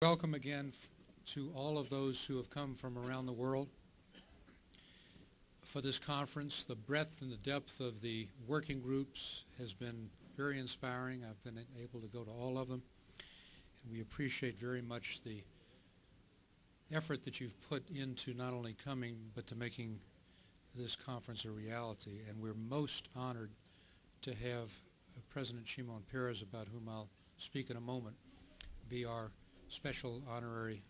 Welcome again to all of those who have come from around the world for this conference. The breadth and the depth of the working groups has been very inspiring. I've been able to go to all of them, and we appreciate very much the effort that you've put into not only coming but to making this conference a reality. And we're most honored to have President Shimon Peres, about whom I'll speak in a moment, be our special honorary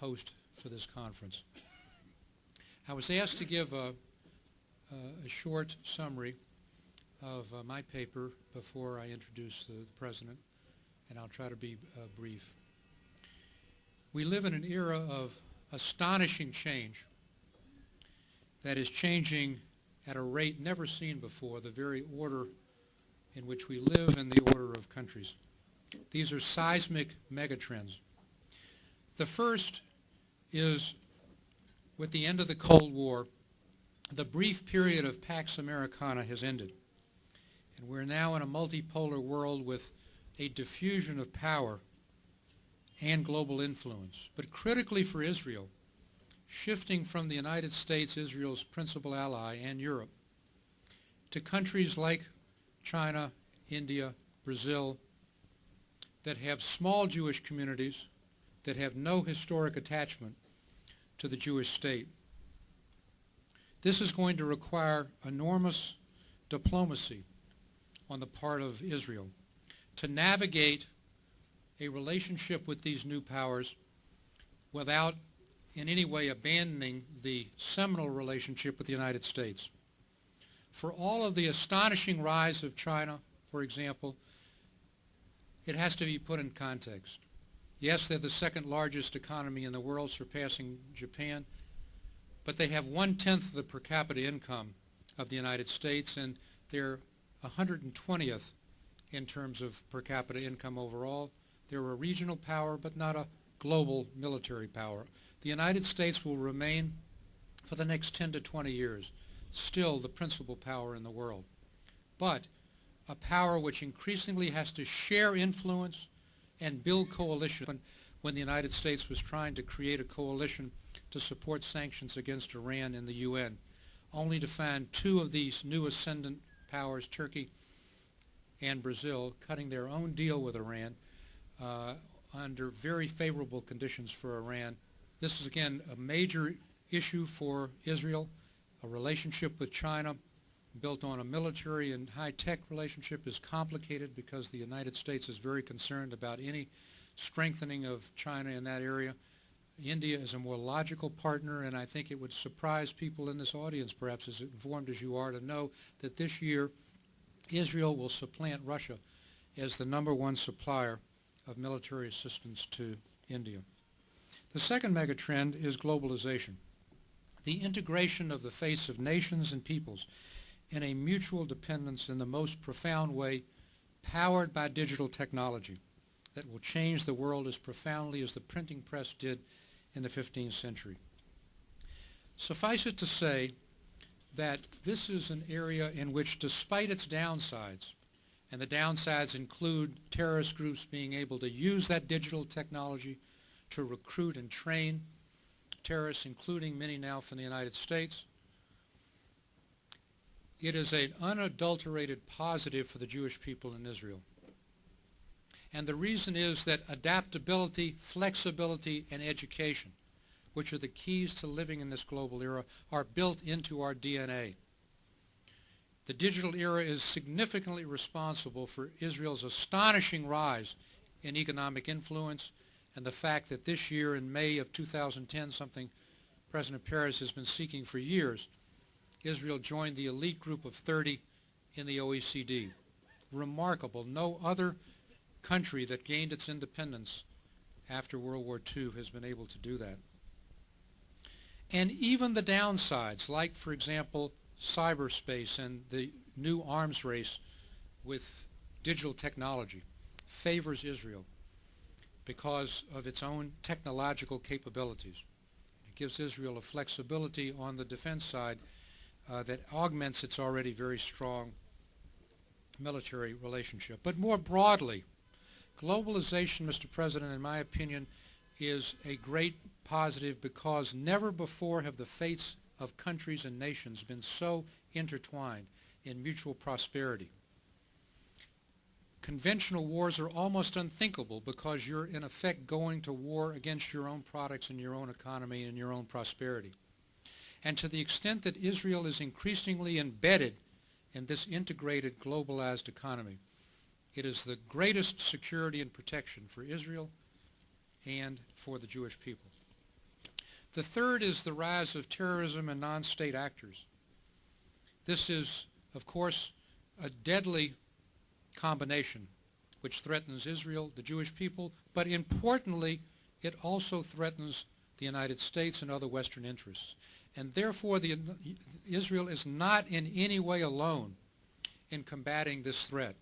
host for this conference. I was asked to give a short summary of my paper before I introduce the President, and I'll try to be brief. We live in an era of astonishing change that is changing at a rate never seen before, the very order in which we live and the order of countries. These are seismic megatrends. The first is, with the end of the Cold War, the brief period of Pax Americana has ended. And we're now in a multipolar world with a diffusion of power and global influence. But critically for Israel, shifting from the United States, Israel's principal ally, and Europe, to countries like China, India, Brazil, that have small Jewish communities, that have no historic attachment to the Jewish state. This is going to require enormous diplomacy on the part of Israel to navigate a relationship with these new powers without in any way abandoning the seminal relationship with the United States. For all of the astonishing rise of China, for example, it has to be put in context. Yes, they're the second largest economy in the world, surpassing Japan, but they have 1/10 of the per capita income of the United States, and they're 120th in terms of per capita income overall. They're a regional power, but not a global military power. The United States will remain, for the next 10 to 20 years, still the principal power in the world, but a power which increasingly has to share influence and build coalition. When the United States was trying to create a coalition to support sanctions against Iran in the UN, only to find two of these new ascendant powers, Turkey and Brazil, cutting their own deal with Iran under very favorable conditions for Iran. This is, again, a major issue for Israel. A relationship with China built on a military and high-tech relationship is complicated because the United States is very concerned about any strengthening of China in that area. India is a more logical partner, and I think it would surprise people in this audience, perhaps as informed as you are, to know that this year Israel will supplant Russia as the #1 supplier of military assistance to India. The second megatrend is globalization, the integration of the fates of nations and peoples in a mutual dependence in the most profound way, powered by digital technology that will change the world as profoundly as the printing press did in the 15th century. Suffice it to say that this is an area in which, despite its downsides, and the downsides include terrorist groups being able to use that digital technology to recruit and train terrorists, including many now from the United States, it is an unadulterated positive for the Jewish people in Israel. And the reason is that adaptability, flexibility, and education, which are the keys to living in this global era, are built into our DNA. The digital era is significantly responsible for Israel's astonishing rise in economic influence, and the fact that this year in May of 2010, something President Peres has been seeking for years, Israel joined the elite group of 30 in the OECD. Remarkable. No other country that gained its independence after World War II has been able to do that. And even the downsides, like, for example, cyberspace and the new arms race with digital technology, favors Israel because of its own technological capabilities. It gives Israel a flexibility on the defense side that augments its already very strong military relationship. But more broadly, globalization, Mr. President, in my opinion, is a great positive because never before have the fates of countries and nations been so intertwined in mutual prosperity. Conventional wars are almost unthinkable because you're in effect going to war against your own products and your own economy and your own prosperity. And to the extent that Israel is increasingly embedded in this integrated globalized economy, it is the greatest security and protection for Israel and for the Jewish people. The third is the rise of terrorism and non-state actors. This is, of course, a deadly combination which threatens Israel, the Jewish people, but importantly, it also threatens the United States and other Western interests. And therefore, Israel is not in any way alone in combating this threat.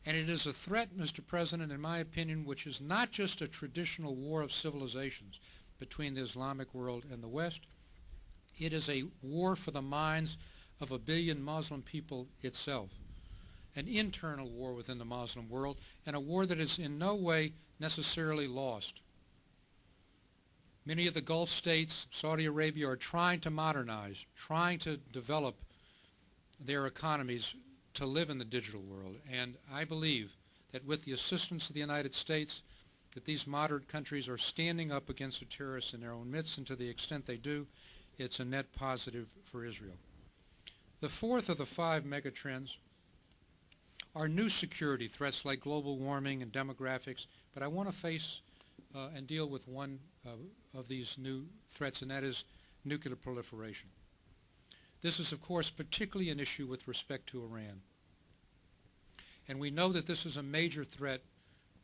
And it is a threat, Mr. President, in my opinion, which is not just a traditional war of civilizations between the Islamic world and the West. It is a war for the minds of 1 billion Muslim people itself, an internal war within the Muslim world, and a war that is in no way necessarily lost. Many of the Gulf states, Saudi Arabia, are trying to modernize, trying to develop their economies to live in the digital world. And I believe that with the assistance of the United States, that these moderate countries are standing up against the terrorists in their own midst, and to the extent they do, it's a net positive for Israel. The fourth of the 5 megatrends are new security threats like global warming and demographics, but I want to face and deal with one of these new threats, and that is nuclear proliferation. This is, of course, particularly an issue with respect to Iran. And we know that this is a major threat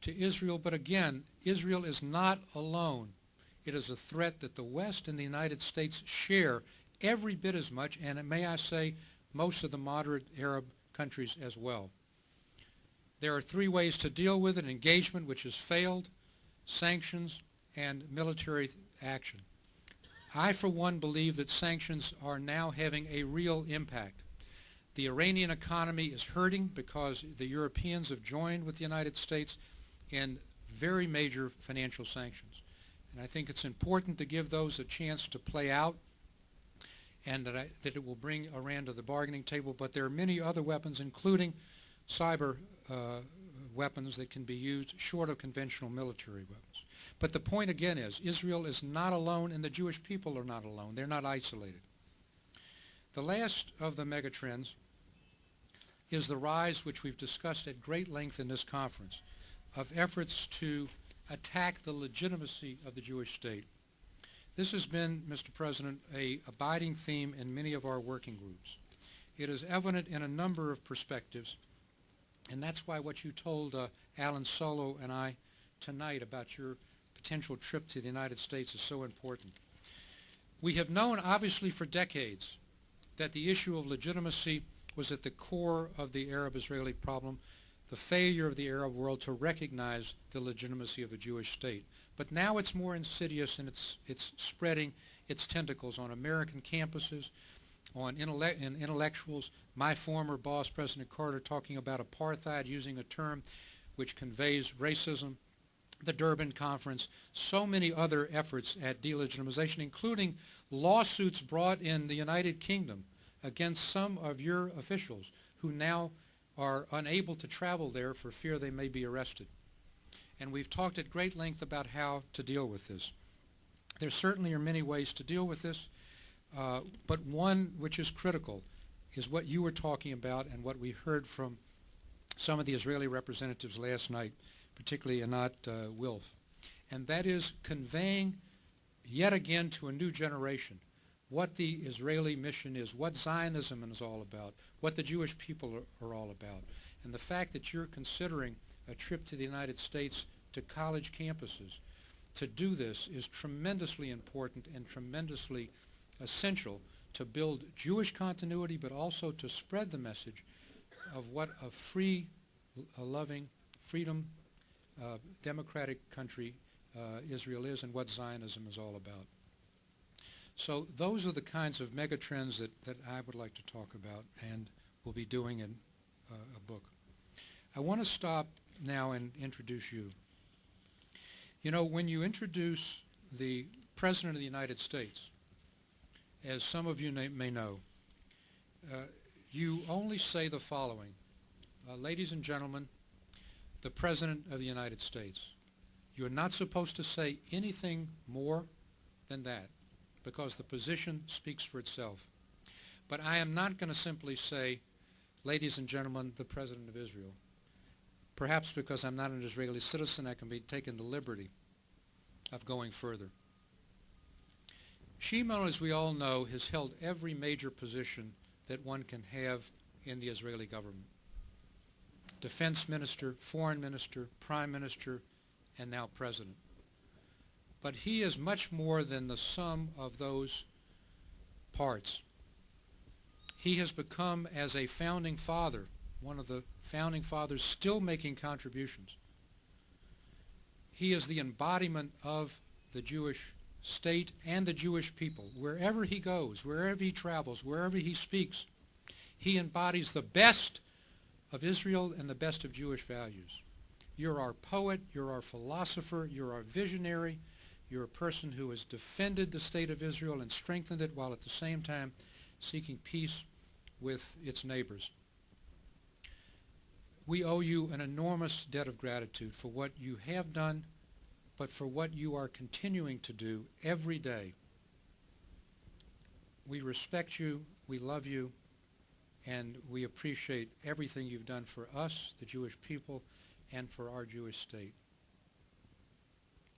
to Israel, but again, Israel is not alone. It is a threat that the West and the United States share every bit as much, and may I say, most of the moderate Arab countries as well. There are 3 ways to deal with it: engagement, which has failed, sanctions, and military action. I, for one, believe that sanctions are now having a real impact. The Iranian economy is hurting because the Europeans have joined with the United States in very major financial sanctions. And I think it's important to give those a chance to play out, and that it will bring Iran to the bargaining table. But there are many other weapons, including cyber weapons that can be used short of conventional military weapons. But the point again is, Israel is not alone, and the Jewish people are not alone. They're not isolated. The last of the megatrends is the rise, which we've discussed at great length in this conference, of efforts to attack the legitimacy of the Jewish state. This has been, Mr. President, an abiding theme in many of our working groups. It is evident in a number of perspectives, and that's why what you told Alan Solo and I tonight about your potential trip to the United States is so important. We have known, obviously, for decades that the issue of legitimacy was at the core of the Arab-Israeli problem, the failure of the Arab world to recognize the legitimacy of a Jewish state. But now it's more insidious, and it's spreading its tentacles on American campuses, on intellectuals. My former boss, President Carter, talking about apartheid, using a term which conveys racism, the Durban Conference, so many other efforts at delegitimization, including lawsuits brought in the United Kingdom against some of your officials who now are unable to travel there for fear they may be arrested. And we've talked at great length about how to deal with this. There certainly are many ways to deal with this, but one which is critical is what you were talking about and what we heard from some of the Israeli representatives last night, particularly Anat Wilf, and that is conveying yet again to a new generation what the Israeli mission is, what Zionism is all about, what the Jewish people are all about. And the fact that you're considering a trip to the United States to college campuses to do this is tremendously important and tremendously essential to build Jewish continuity, but also to spread the message of what a free, loving, freedom, democratic country Israel is, and what Zionism is all about. So those are the kinds of megatrends that I would like to talk about and will be doing in a book. I want to stop now and introduce you. You know, when you introduce the President of the United States, as some of you may know, you only say the following. Ladies and gentlemen, the President of the United States. You're not supposed to say anything more than that because the position speaks for itself. But I am not going to simply say, ladies and gentlemen, the President of Israel. Perhaps because I'm not an Israeli citizen, I can be taken the liberty of going further. Shimon, as we all know, has held every major position that one can have in the Israeli government. Defense minister, foreign minister, prime minister, and now president. But he is much more than the sum of those parts. He has become, as a founding father, one of the founding fathers still making contributions. He is the embodiment of the Jewish state and the Jewish people. Wherever he goes, wherever he travels, wherever he speaks, he embodies the best of Israel and the best of Jewish values. You're our poet, you're our philosopher, you're our visionary, you're a person who has defended the state of Israel and strengthened it while at the same time seeking peace with its neighbors. We owe you an enormous debt of gratitude for what you have done, but for what you are continuing to do every day. We respect you, we love you, and we appreciate everything you've done for us, the Jewish people, and for our Jewish state.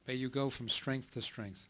May you go from strength to strength.